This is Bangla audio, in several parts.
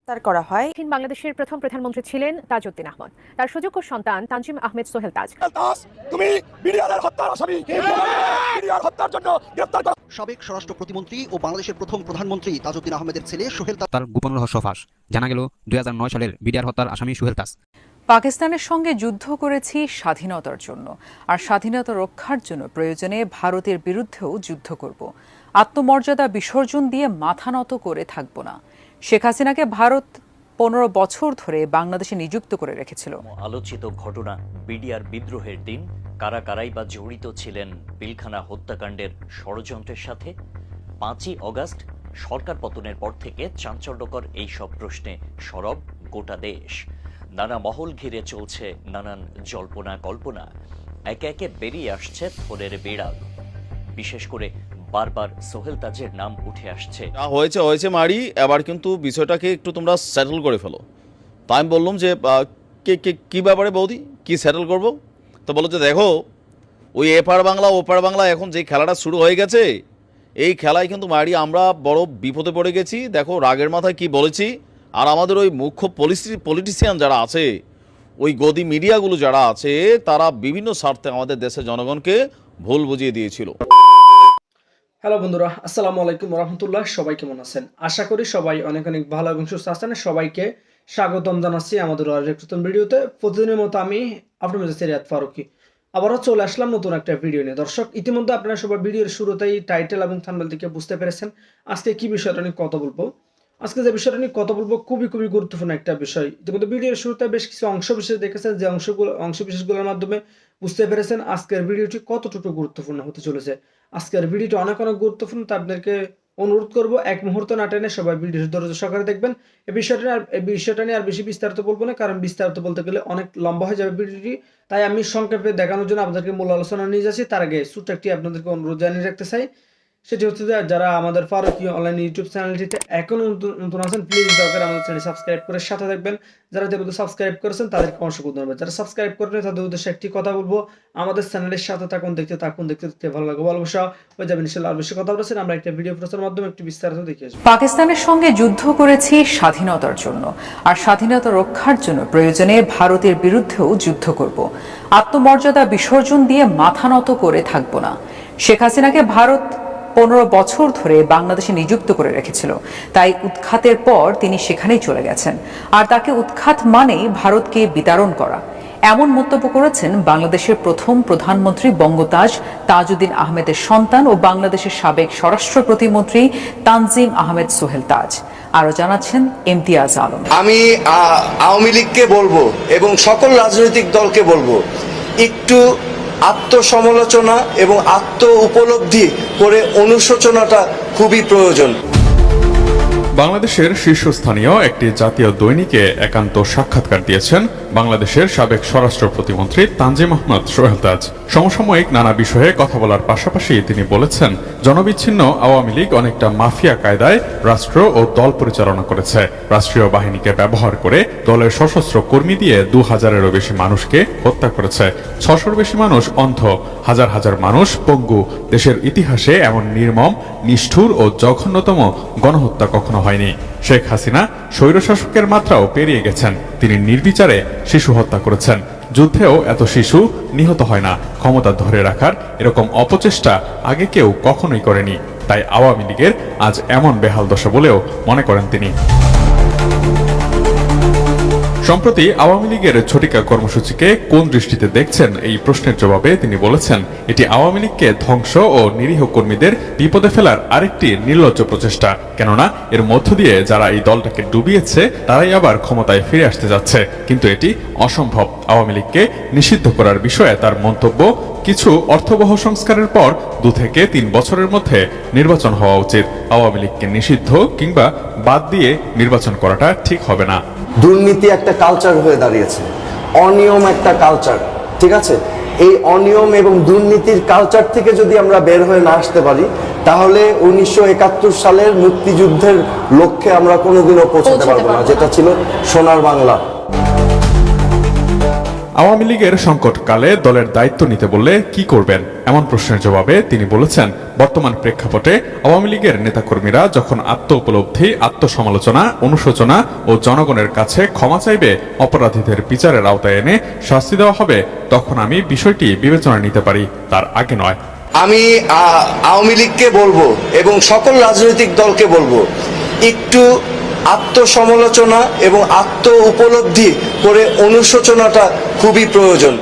গ্রেফতার করা হয়। বাংলাদেশের প্রথম প্রধানমন্ত্রী ছিলেন তাজউদ্দিন আহমদ। তার সুযোগ্য সন্তান তানজিম আহমেদ সোহেল তাজ। তুমি বিডিআরের হত্যার আসামি, বিডিআর হত্যার জন্য গ্রেফতার করা। সাবেক স্বরাষ্ট্র প্রতিমন্ত্রী ও বাংলাদেশের প্রথম প্রধানমন্ত্রী তাজউদ্দিন আহমেদের ছেলে সোহেল তাজ। তার গোপন রহস্য ফাঁস। জানা গেল 2009 সালের বিডিআর হত্যার আসামি সোহেল তাজ। পাকিস্তানের সঙ্গে যুদ্ধ করেছি স্বাধীনতার জন্য, আর স্বাধীনতা রক্ষার জন্য প্রয়োজনে ভারতের বিরুদ্ধেও যুদ্ধ করব। আত্মমর্যাদা বিসর্জন দিয়ে মাথা নত করে থাকব না। শেখ হাসিনাকে ভারত 15 বছর ধরে বাংলাদেশে নিযুক্ত করে রেখেছিল। আলোচিত ঘটনা বিডিআর বিদ্রোহের দিন কারা কারাই বা জড়িত ছিলেন পিলখানা হত্যাকাণ্ডের ষড়যন্ত্রের সাথে। 5ই অগাস্ট সরকার পতনের পর থেকে চাঞ্চল্যকর এই সব প্রশ্নে সরব গোটা দেশ। নানা মহল ঘিরে চলছে নানান জল্পনা কল্পনা। একে একে বেরিয়ে আসছে থোরের বিড়াল। বিশেষ করে বারবার সোহেল তাজের নাম উঠে আসছে। হয়েছে মারি, এবার কিন্তু বিষয়টাকে একটু তোমরা সেটেল করে ফেলো। তাই আমি বললাম যে কি ব্যাপারে বৌদি, কি সেটেল করব? তো বলো যে দেখো, ওই এপার বাংলা ওপার বাংলা এখন যে খেলাটা শুরু হয়ে গেছে, এই খেলায় কিন্তু মারি আমরা বড় বিপদে পড়ে গেছি। দেখো রাগের মাথায় কি বলেছি। আর আমাদের ওই মুখ্য পলিটিশিয়ান যারা আছে, ওই গদি মিডিয়াগুলো যারা আছে, তারা বিভিন্ন স্বার্থে আমাদের দেশের জনগণকে ভুল বুঝিয়ে দিয়েছিল। হ্যালো বন্ধুরা, আসসালামু আলাইকুম রহমতুল্লাহ। সবাই কেমন আছেন? আশা করি সবাই অনেক অনেক ভালো এবং সুস্থ আছেন। সবাইকে স্বাগতম জানাচ্ছি আমাদের আরেক নতুন ভিডিওতে। প্রতিদিনের মতো আমি আপনার মধ্যে সিরাত ফারুকি আবারও চলে আসলাম নতুন একটা ভিডিও নিয়ে। দর্শক, ইতিমধ্যে আপনারা সবাই ভিডিওর শুরুতেই টাইটেল এবং থাম্বনেল থেকে বুঝতে পেরেছেন আজকে কি বিষয়টা নিয়ে কথা বলবো। আজকে যে বিষয়টা নিয়ে কথা বলবো খুবই গুরুত্বপূর্ণ একটা বিষয়। ইতিমধ্যে ভিডিওর শুরুতে বেশ কিছু অংশ বিশেষ দেখেছেন, যে অংশ বিশেষগুলোর মাধ্যমে বুঝতে পেরেছেন আজকের ভিডিওটি কতটুকু গুরুত্বপূর্ণ হতে চলেছে। আজকের ভিডিওটি অনেক গুরুত্বপূর্ণ। তা আপনাদেরকে অনুরোধ করব এক মুহূর্ত না টেনে সবাই ভিডিওটি ধৈর্য সহকারে দেখবেন। এই বিষয়টা নিয়ে আর বেশি বিস্তারিত বলবো না, কারণ বিস্তারিত বলতে গেলে অনেক লম্বা হয়ে যাবে ভিডিওটি। তাই আমি সংক্ষেপে দেখানোর জন্য আপনাদেরকে মূল আলোচনা নিয়ে যাচ্ছি। তার আগে ছোট্ট একটি আপনাদেরকে অনুরোধ জানিয়ে রাখতে চাই, সেটি হচ্ছে যে যারা আমাদের ফারুকি অনলাইন ইউটিউব চ্যানেলটিতে এখনো নতুন আছেন, প্লিজ দয়া করে আমাদের চ্যানেল সাবস্ক্রাইব করে সাথে থাকবেন। যারা যেহেতু সাবস্ক্রাইব করেছেন তাদেরকে অসংখ্য ধন্যবাদ। যারা সাবস্ক্রাইব করবেন তাদের উদ্দেশ্যে একটি কথা বলবো, আমাদের চ্যানেলের সাথে দেখতে ভালো লাগে, ভালোবাসা হয়ে যাবে ইনশাআল্লাহ। আর বেশি কথা বলেছেন, আমরা একটা ভিডিও প্রচারের মাধ্যমে একটু বিস্তারিত দেখিয়ে আসবো। পাকিস্তানের সঙ্গে যুদ্ধ করেছি স্বাধীনতার জন্য, আর স্বাধীনতা রক্ষার জন্য প্রয়োজনে ভারতের বিরুদ্ধেও যুদ্ধ করব। আত্মমর্যাদা বিসর্জন দিয়ে মাথা নত করে থাকব না। শেখ হাসিনাকে ভারত 15 বছর ধরে বাংলাদেশে নিযুক্ত করে রেখেছিল, তাই উৎখাতের পর তিনি সেখানেই চলে গেছেন। আর তাকে উৎখাত মানেই ভারতকে বিতাড়ন করা, এমন মন্তব্য করেছেন বাংলাদেশের প্রথম প্রধানমন্ত্রী বঙ্গতাজ তাজউদ্দিন আহমেদের সন্তান ও বাংলাদেশের সাবেক স্বরাষ্ট্র প্রতিমন্ত্রী তানজিম আহমেদ সোহেল তাজ। আরো জানাচ্ছেন ইমতিয়াজ আলম। আমি আওয়ামী লীগকে বলবো এবং সকল রাজনৈতিক দলকে বলবো, একটু আত্মসমালোচনা এবং আত্ম উপলব্ধি করে অনুশোচনাটা খুবই প্রয়োজন। বাংলাদেশের শীর্ষস্থানীয় একটি জাতীয় দৈনিকে একান্ত সাক্ষাৎকার দিয়েছেন বাংলাদেশের সাবেক স্বরাষ্ট্র প্রতিমন্ত্রী তানজিম আহমেদ সোহেল তাজ। সমসাময়িক নানা বিষয়ে কথা বলার পাশাপাশি তিনি বলেছেন, জনবিচ্ছিন্ন আওয়ামী লীগ অনেকটা মাফিয়া কায়দায় রাষ্ট্র ও দল পরিচালনা করেছে। রাষ্ট্রীয় বাহিনীকে ব্যবহার করে দলের সশস্ত্র কর্মী দিয়ে 2000-এরও বেশি মানুষকে হত্যা করেছে। 600-র বেশি মানুষ অন্ধ, হাজার হাজার মানুষ পঙ্গু। দেশের ইতিহাসে এমন নির্মম, নিষ্ঠুর ও জঘন্যতম গণহত্যা কখনো হয়নি। শেখ হাসিনা স্বৈরশাসকের মাত্রাও পেরিয়ে গেছেন। তিনি নির্বিচারে শিশু হত্যা করেছেন। যুদ্ধেও এত শিশু নিহত হয় না। ক্ষমতা ধরে রাখার এরকম অপচেষ্টা আগে কেউ কখনোই করেনি। তাই আওয়ামী লীগের আজ এমন বেহাল দশা বলেও মনে করেন তিনি। সম্প্রতি আওয়ামী লীগের ঝটিকা কর্মসূচিকে কোন দৃষ্টিতে দেখছেন, এই প্রশ্নের জবাবে তিনি বলেছেন, এটি আওয়ামী লীগকে ধ্বংস ও নিরীহ কর্মীদের বিপদে ফেলার আরেকটি নির্লজ্জ প্রচেষ্টা। কেননা এর মধ্য দিয়ে যারা এই দলটাকে ডুবিয়েছে তারাই আবার ক্ষমতায় ফিরে আসতে যাচ্ছে। কিন্তু এটি অসম্ভব। আওয়ামী লীগকে নিষিদ্ধ করার বিষয়ে তার মন্তব্য, কিছু অর্থবহ সংস্কারের পর 2 থেকে 3 বছরের মধ্যে নির্বাচন হওয়া উচিত। আওয়ামী লীগকে নিষিদ্ধ কিংবা বাদ দিয়ে নির্বাচন করাটা ঠিক হবে না। দুর্নীতি একটা কালচার হয়ে দাঁড়িয়েছে, অনিয়ম একটা কালচার, ঠিক আছে? এই অনিয়ম এবং দুর্নীতির কালচার থেকে যদি আমরা বের হয়ে না আসতে পারি, তাহলে 1971 সালের মুক্তিযুদ্ধের লক্ষ্যে আমরা কোনোদিনও পৌঁছাতে পারবো না, যেটা ছিল সোনার বাংলা। আওয়ামী লীগের সংকটকালে দলের দায়িত্ব নিতে বললে কি করবেন এমন প্রশ্নের জবাবে তিনি বলেছেন, বর্তমান প্রেক্ষাপটে আওয়ামী লীগের নেতাকর্মীরা যখন আত্ম উপলব্ধি, আত্মসমালোচনা, অনুশোচনা ও জনগণের কাছে ক্ষমা চাইবে, অপরাধীদের বিচারের আওতায় এনে শাস্তি দেওয়া হবে, তখন আমি বিষয়টি বিবেচনায় নিতে পারি, তার আগে নয়। আমি আওয়ামী লীগকে বলবো এবং সকল রাজনৈতিক দলকে বলবো, একটু আত্মসমালোচনা এবং আত্ম উপলব্ধি করে অনুশোচনাটা খুবই প্রয়োজন।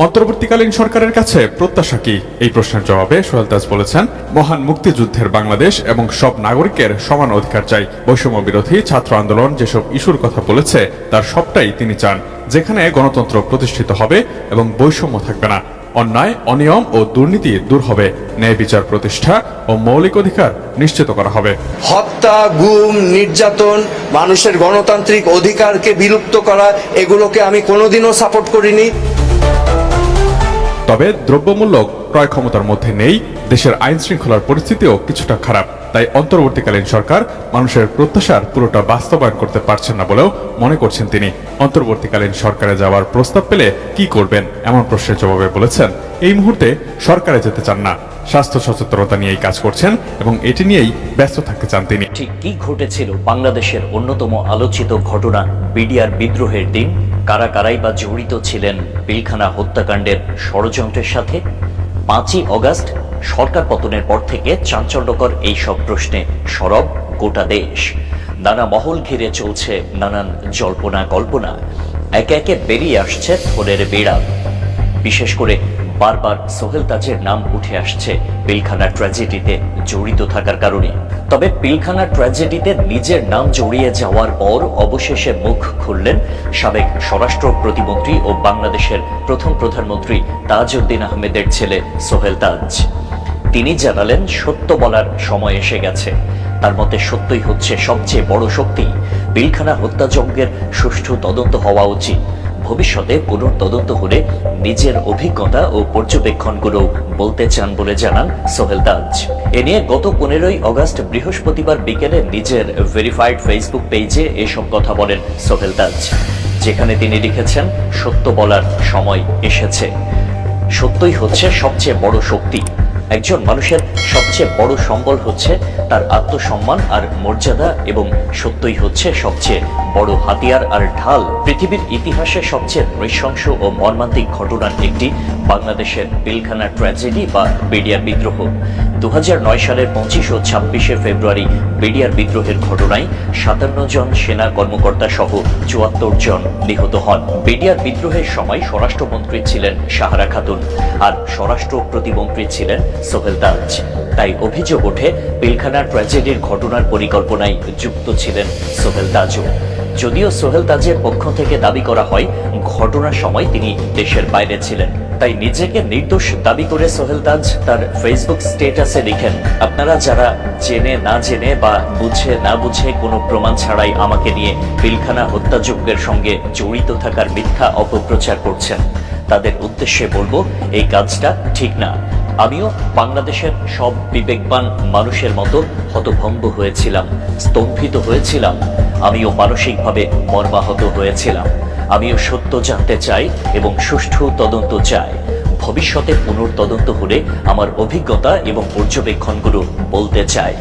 অন্তর্বর্তীকালীন সরকারের কাছে প্রত্যাশা কি, এই প্রশ্নের জবাবে সোহেল তাজ বলেছেন, মহান মুক্তিযুদ্ধের বাংলাদেশ এবং সব নাগরিকের সমান অধিকার চাই। বৈষম্য বিরোধী ছাত্র আন্দোলন যেসব ইস্যুর কথা বলেছে তার সবটাই তিনি চান, যেখানে গণতন্ত্র প্রতিষ্ঠিত হবে এবং বৈষম্য থাকবে না, অন্যায়, অনিয়ম ও দুর্নীতি দূর হবে, ন্যায় বিচার প্রতিষ্ঠা ও মৌলিক অধিকার নিশ্চিত করা হবে। হত্যা, গুম, নির্যাতন, মানুষের গণতান্ত্রিক অধিকারকে বিলুপ্ত করা, এগুলোকে আমি কোনোদিনও সাপোর্ট করিনি। তবে দ্রব্যমূল্য ক্রয় ক্ষমতার মধ্যে নেই, দেশের আইন শৃঙ্খলার পরিস্থিতিও কিছুটা খারাপ, তাই অন্তর্বর্তীকালীন সরকার মানুষের প্রত্যাশার পুরোটা বাস্তবায়ন করতে পারছেন না বলেও মনে করছেন তিনি। অন্তর্বর্তীকালীন সরকারে যাওয়ার প্রস্তাব পেলে কি করবেন এমন প্রশ্নের জবাবে বলেছেন, এই মুহূর্তে সরকারে যেতে চান না, স্বাস্থ্য সচেতনতা নিয়েই কাজ করছেন এবং এটি নিয়েই ব্যস্ত থাকতে চান তিনি। ঠিক কি ঘটেছিল বাংলাদেশের অন্যতম আলোচিত ঘটনা বিডিআর বিদ্রোহের দিন? কারা কারাই বা জড়িত ছিলেন পিলখানা হত্যাকাণ্ডের ষড়যন্ত্রের সাথে? 5ই অগাস্ট সরকার পতনের পর থেকে চাঞ্চল্যকর এই সব প্রশ্নে সরব গোটা দেশ। নানা মহল ঘিরে চলছে নানান জল্পনা কল্পনা, একে একে বেরিয়ে আসছে থোড়ের বিড়াল। বিশেষ করে বারবার সোহেল তাজের নাম উঠে আসছে পিলখানা ট্র্যাজেডিতে জড়িত থাকার কারণে। তবে পিলখানা ট্র্যাজেডিতে নিজের নাম জড়িয়ে যাওয়ার পর অবশেষে মুখ খুললেন সাবেক স্বরাষ্ট্র প্রতিমন্ত্রী ও বাংলাদেশের প্রথম প্রধানমন্ত্রী তাজউদ্দিন আহমেদের ছেলে সোহেল তাজ। তিনি জানালেন, সত্য বলার সময় এসে গেছে। তার মতে সত্যই হচ্ছে সবচেয়ে বড় শক্তি। পিলখানা হত্যাযজ্ঞের সুষ্ঠু তদন্ত হওয়া উচিত। ভবিষ্যতে পুনর্তদন্ত হলে নিজের অভিজ্ঞতা ও পর্যবেক্ষণগুলো বলতে চান বলে জানান সোহেল তাজ। এ নিয়ে গত 15ই অগাস্ট বৃহস্পতিবার বিকেলে নিজের ভেরিফাইড ফেসবুক পেজে এসব কথা বলেন সোহেল তাজ, যেখানে তিনি লিখেছেন, সত্য বলার সময় এসেছে। সত্যই হচ্ছে সবচেয়ে বড় শক্তি। একজন মানুষের সবচেয়ে বড় সম্বল হচ্ছে তার আত্মসম্মান আর মর্যাদা, এবং সত্যই হচ্ছে সবচেয়ে বড় হাতিয়ার আর ঢাল। পৃথিবীর ইতিহাসে সবচেয়ে নৃশংস ও মর্মান্তিক ঘটনার একটি বাংলাদেশের পিলখানা ট্র্যাজেডি বা বিডিআর বিদ্রোহ। 2009 সালের 25 ও 26শে ফেব্রুয়ারি বিডিআর বিদ্রোহের ঘটনায় 57 জন সেনা কর্মকর্তা সহ 74 জন নিহত হন। বিডিআর বিদ্রোহের সময় স্বরাষ্ট্রমন্ত্রী ছিলেন সাহারা খাতুন আর স্বরাষ্ট্র প্রতিমন্ত্রী ছিলেন সোহেল তাজ। তাই অভিযোগ ওঠে পিলখানা ট্র্যাজেডির ঘটনার পরিকল্পনায় যুক্ত ছিলেন সোহেল তাজও। যদিও সোহেল তাজের পক্ষ থেকে দাবি করা হয় ঘটনার সময় তিনি দেশের বাইরে ছিলেন। তাই নিজেকে নির্দোষ দাবি করে সোহেল তাজ তার ফেসবুক স্ট্যাটাসে লিখেন, আপনারা যারা জেনে না জেনে বা বুঝে না বুঝে কোনো প্রমাণ ছাড়াই আমাকে নিয়ে পিলখানা হত্যাযজ্ঞের সঙ্গে জড়িত থাকার মিথ্যা অপপ্রচার করছেন, তাদের উদ্দেশ্যে বলবো এই কাজটা ঠিক না। আমিও বাংলাদেশের সব বিবেকবান মানুষের মতো হতভম্ব হয়েছিলাম, স্তম্ভিত হয়েছিলাম। আমিও মানসিকভাবে মর্মাহত হয়েছিলাম। আমিও সত্য জানতে চাই এবং সুষ্ঠু তদন্ত চাই। ভবিষ্যতে পুনর্তদন্ত হলে আমার অভিজ্ঞতা এবং পর্যবেক্ষণগুলো বলতে চাই।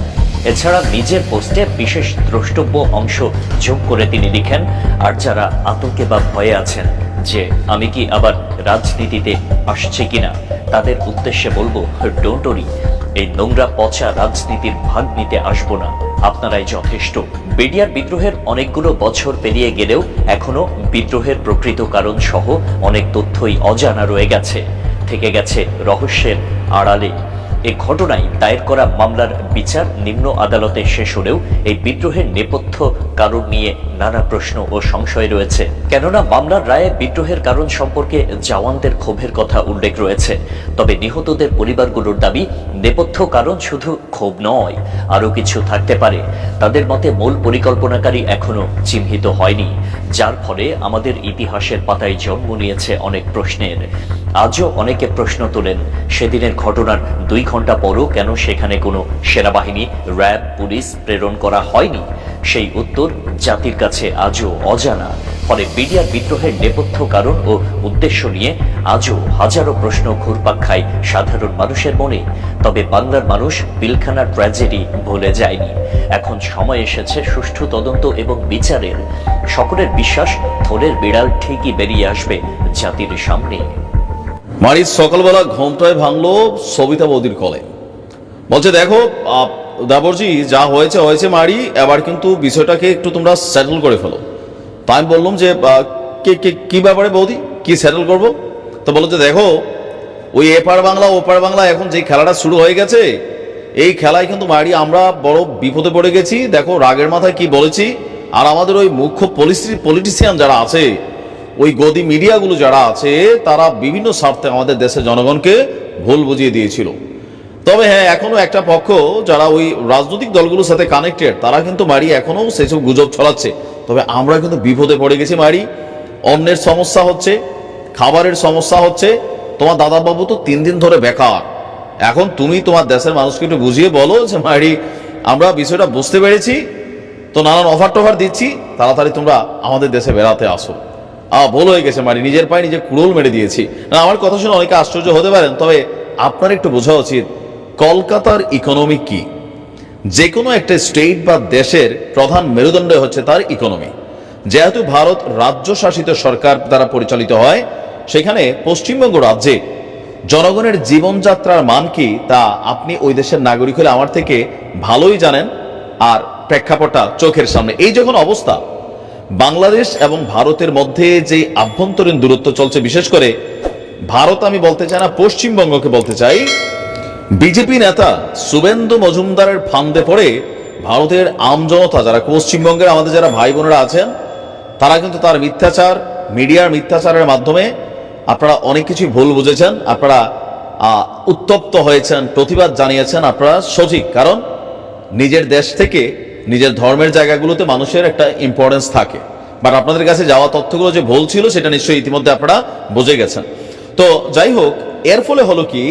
এছাড়া নিজের পোস্টে বিশেষ দ্রষ্টব্য অংশ যোগ করে তিনি লিখেন, আর যারা আতঙ্কে বা ভয়ে আছেন যে আমি কি আবার রাজনীতিতে আসছে কিনা, তাদের উদ্দেশ্যে বলবো, ডোন্ট ওরি, এই নোংরা পচা রাজনীতির ভাগ নিতে আসবো না, আপনারাই যথেষ্ট। বিডিআর বিদ্রোহের অনেকগুলো বছর পেরিয়ে গেলেও এখনো বিদ্রোহের প্রকৃত কারণ সহ অনেক তথ্যই অজানা রয়ে গেছে, থেকে গেছে রহস্যের আড়ালে। এই ঘটনায় দায়ের করা মামলার বিচার নিম্ন আদালতে শেষ হলেও এই বিদ্রোহের নেপথ্য কারণ নিয়ে নানা প্রশ্ন ও সংশয় রয়েছে। কেননা মামলার রায়ে বিদ্রোহের কারণ সম্পর্কে জওয়ানদের ক্ষোভের কথা উল্লেখ রয়েছে। তবে নিহতদের পরিবারগুলোর দাবি নেপথ্য কারণ শুধু ক্ষোভ নয়, আরও কিছু থাকতে পারে। তাদের মতে মূল পরিকল্পনাকারী এখনো চিহ্নিত হয়নি, যার ফলে আমাদের ইতিহাসের পাতায় জন্ম নিয়েছে অনেক প্রশ্নের। আজও অনেকে প্রশ্ন তোলেন, সেদিনের ঘটনার 2 ঘন্টা পরও কেন সেখানে কোনো সেনাবাহিনী, র্যাব, পুলিশ প্রেরণ করা হয়নি? সেই উত্তর জাতির কাছে আজও অজানা। ফলে বিডিআর বিদ্রোহের নেপথ্য কারণ ও উদ্দেশ্য নিয়ে আজও হাজারো প্রশ্ন ঘুরপাক খায় সাধারণ মানুষের মনে। তবে বাংলার মানুষ পিলখানার ট্র্যাজেডি ভুলে যায়নি। এখন সময় এসেছে সুষ্ঠু তদন্ত এবং বিচারের। সকলের বিশ্বাস থলের বিড়াল ঠিকই বেরিয়ে আসবে জাতির সামনে। মারির সকালবেলা ঘুমটায় ভাঙলো সবিতা বৌদির কলে, বলছে দেখো দেবরজি যা হয়েছে হয়েছে মারি, এবার কিন্তু বিষয়টাকে একটু তোমরা সেটেল করে ফেলো। তা আমি বললাম যে কি ব্যাপারে বৌদি, কি সেটেল করব? তো বললো যে দেখো ওই এপার বাংলা ওপার বাংলা এখন যে খেলাটা শুরু হয়ে গেছে, এই খেলায় কিন্তু মারি আমরা বড় বিপদে পড়ে গেছি। দেখো রাগের মাথায় কি বলেছি, আর আমাদের ওই মুখ্য পলিটিশিয়ান যারা আছে, ওই গদি মিডিয়াগুলো যারা আছে, তারা বিভিন্ন স্বার্থে আমাদের দেশের জনগণকে ভুল বুঝিয়ে দিয়েছিল। তবে হ্যাঁ, এখনো একটা পক্ষ যারা ওই রাজনৈতিক দলগুলোর সাথে কানেক্টেড, তারা কিন্তু মারি এখনো সেসব গুজব ছড়াচ্ছে। তবে আমরা কিন্তু বিপদে পড়ে গেছি মারি। অন্যের সমস্যা হচ্ছে, খাবারের সমস্যা হচ্ছে। তোমার দাদাবাবু তো 3 দিন ধরে বেকার। এখন তুমি তোমার দেশের মানুষকে একটু বুঝিয়ে বলো যে মারি আমরা বিষয়টা বুঝতে পেরেছি, তো নানান অফার টফার দিচ্ছি, তাড়াতাড়ি তোমরা আমাদের দেশে বেড়াতে আসো। ভুল হয়ে গেছে মারি, নিজের পায়ে নিজে কুড়োল মেরে দিয়েছি। না, আমার কথা শুনে অনেকে আশ্চর্য হতে পারেন, তবে আপনার একটু বোঝা উচিত কলকাতার ইকোনমি কি। যে কোনো একটা স্টেট বা দেশের প্রধান মেরুদণ্ড হচ্ছে তার ইকোনমি। যেহেতু ভারত রাজ্য শাসিত সরকার দ্বারা পরিচালিত হয়, সেখানে পশ্চিমবঙ্গ রাজ্যে জনগণের জীবনযাত্রার মান কি তা আপনি ওই দেশের নাগরিক হলে আমার থেকে ভালোই জানেন। আর প্রেক্ষাপটটা চোখের সামনে। এই যখন অবস্থা, বাংলাদেশ এবং ভারতের মধ্যে যে আভ্যন্তরীণ দূরত্ব চলছে, বিশেষ করে ভারত আমি বলতে চাই না, পশ্চিমবঙ্গকে বলতে চাই, বিজেপি নেতা শুভেন্দু মজুমদারের ফান্দে পড়ে ভারতের আমজনতা যারা পশ্চিমবঙ্গের আমাদের যারা ভাই বোনেরা আছেন, তারা কিন্তু তার মিথ্যাচার, মিডিয়ার মিথ্যাচারের মাধ্যমে আপনারা অনেক কিছুই ভুল বুঝেছেন। আপনারা উত্তপ্ত হয়েছেন, প্রতিবাদ জানিয়েছেন। আপনারা সঠিক, কারণ নিজের দেশ থেকে নিজের ধর্মের জায়গাগুলোতে মানুষের একটা ইম্পর্টেন্স থাকে। বাট আপনাদের কাছে যাওয়া তথ্যগুলো যে ভুল ছিল, সেটা নিশ্চয়ই ইতিমধ্যে আপনারা বুঝে গেছেন। তো যাই হোক, এর ফলে হলো কি,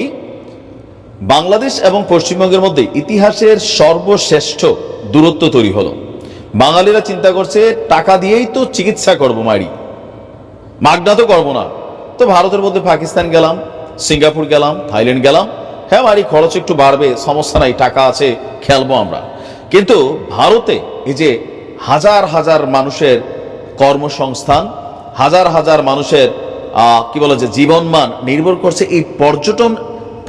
বাংলাদেশ এবং পশ্চিমবঙ্গের মধ্যে ইতিহাসের সর্বশ্রেষ্ঠ দূরত্ব তৈরি হলো। বাঙালিরা চিন্তা করছে টাকা দিয়েই তো চিকিৎসা করবো মারি, মাগনা তো করবো না। তো ভারতের মধ্যে পাকিস্তান গেলাম, সিঙ্গাপুর গেলাম, থাইল্যান্ড গেলাম, হ্যাঁ মারি খরচ একটু বাড়বে, সমস্যা নাই, টাকা আছে, খেলবো আমরা। কিন্তু ভারতে এই যে হাজার হাজার মানুষের কর্মসংস্থান, হাজার হাজার মানুষের কি বলে যে জীবনমান নির্ভর করছে এই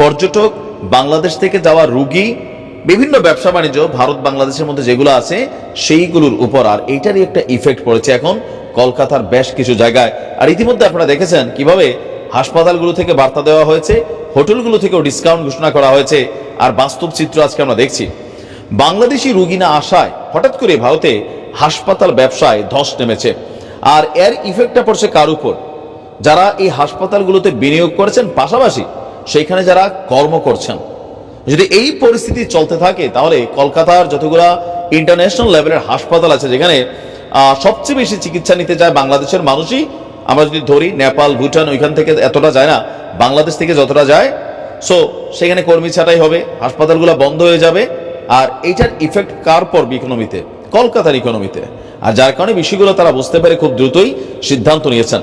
পর্যটক বাংলাদেশ থেকে যাওয়া রুগী, বিভিন্ন ব্যবসা বাণিজ্য ভারত বাংলাদেশের মধ্যে যেগুলো আছে সেইগুলোর উপর। আর এইটারই একটা ইফেক্ট পড়েছে এখন কলকাতার বেশ কিছু জায়গায়। আর ইতিমধ্যে আপনারা দেখেছেন কিভাবে হাসপাতালগুলো থেকে বার্তা দেওয়া হয়েছে, হোটেলগুলো থেকেও ডিসকাউন্ট ঘোষণা করা হয়েছে। আর বাস্তব চিত্র আজকে আমরা দেখছি, বাংলাদেশি রুগী না আসায় হঠাৎ করে ভারতে হাসপাতাল ব্যবসায় ধস নেমেছে। আর এর ইফেক্টটা পড়ছে কার উপর? যারা এই হাসপাতালগুলোতে বিনিয়োগ করেছেন, পাশাপাশি সেইখানে যারা কর্ম করছেন। যদি এই পরিস্থিতি চলতে থাকে, তাহলে কলকাতার যতগুলা ইন্টারন্যাশনাল লেভেলের হাসপাতাল আছে, যেখানে সবচেয়ে বেশি চিকিৎসা নিতে যায় বাংলাদেশের মানুষই, আমরা যদি ধরি নেপাল, ভুটান, ওইখান থেকে এতটা যায় না, বাংলাদেশ থেকে যতটা যায়, সো সেখানে কর্মী ছাঁটাই হবে, হাসপাতালগুলো বন্ধ হয়ে যাবে। আর এইটার ইফেক্ট কার পড়বে? ইকোনমিতে, কলকাতার ইকোনমিতে। আর যার কারণে বিষয়গুলো তারা বুঝতে পেরে খুব দ্রুতই সিদ্ধান্ত নিয়েছেন।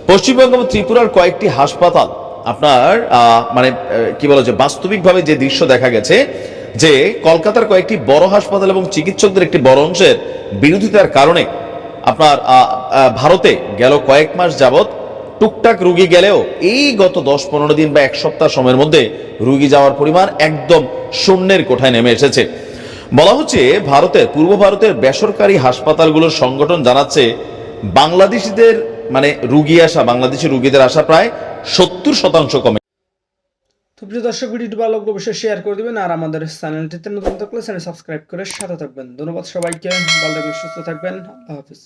পশ্চিমবঙ্গ এবং ত্রিপুরার কয়েকটি হাসপাতাল আপনার মানে কি বলা যায়, বাস্তবিকভাবে যে দৃশ্য দেখা গেছে, যে কলকাতার কয়েকটি বড় হাসপাতাল এবং চিকিৎসকদের একটি বড় অংশের বিরোধিতার কারণে আপনার ভারতে গেল কয়েক মাস যাবত টুকটাক রুগী গেলেও এই গত 10-15 দিন বা এক সপ্তাহ সময়ের মধ্যে রুগী যাওয়ার পরিমাণ একদম শূন্যের কোঠায় নেমে এসেছে। বলা হচ্ছে পূর্ব ভারতের বেসরকারি হাসপাতালগুলোর সংগঠন জানাচ্ছে বাংলাদেশিদের মানে বাংলাদেশি রুগীদের আসা প্রায় 70% কমে। তো প্রিয় দর্শক, ভিডিওটি ভালো লাগলে অবশ্যই শেয়ার করে দিবেন। আর আমাদের চ্যানেলটিতে নতুন থাকলে চ্যানেল সাবস্ক্রাইব করে সাথে থাকবেন। ধন্যবাদ সবাইকে, ভালো থাকবেন, সুস্থ থাকবেন, আল্লাহ হাফিজ।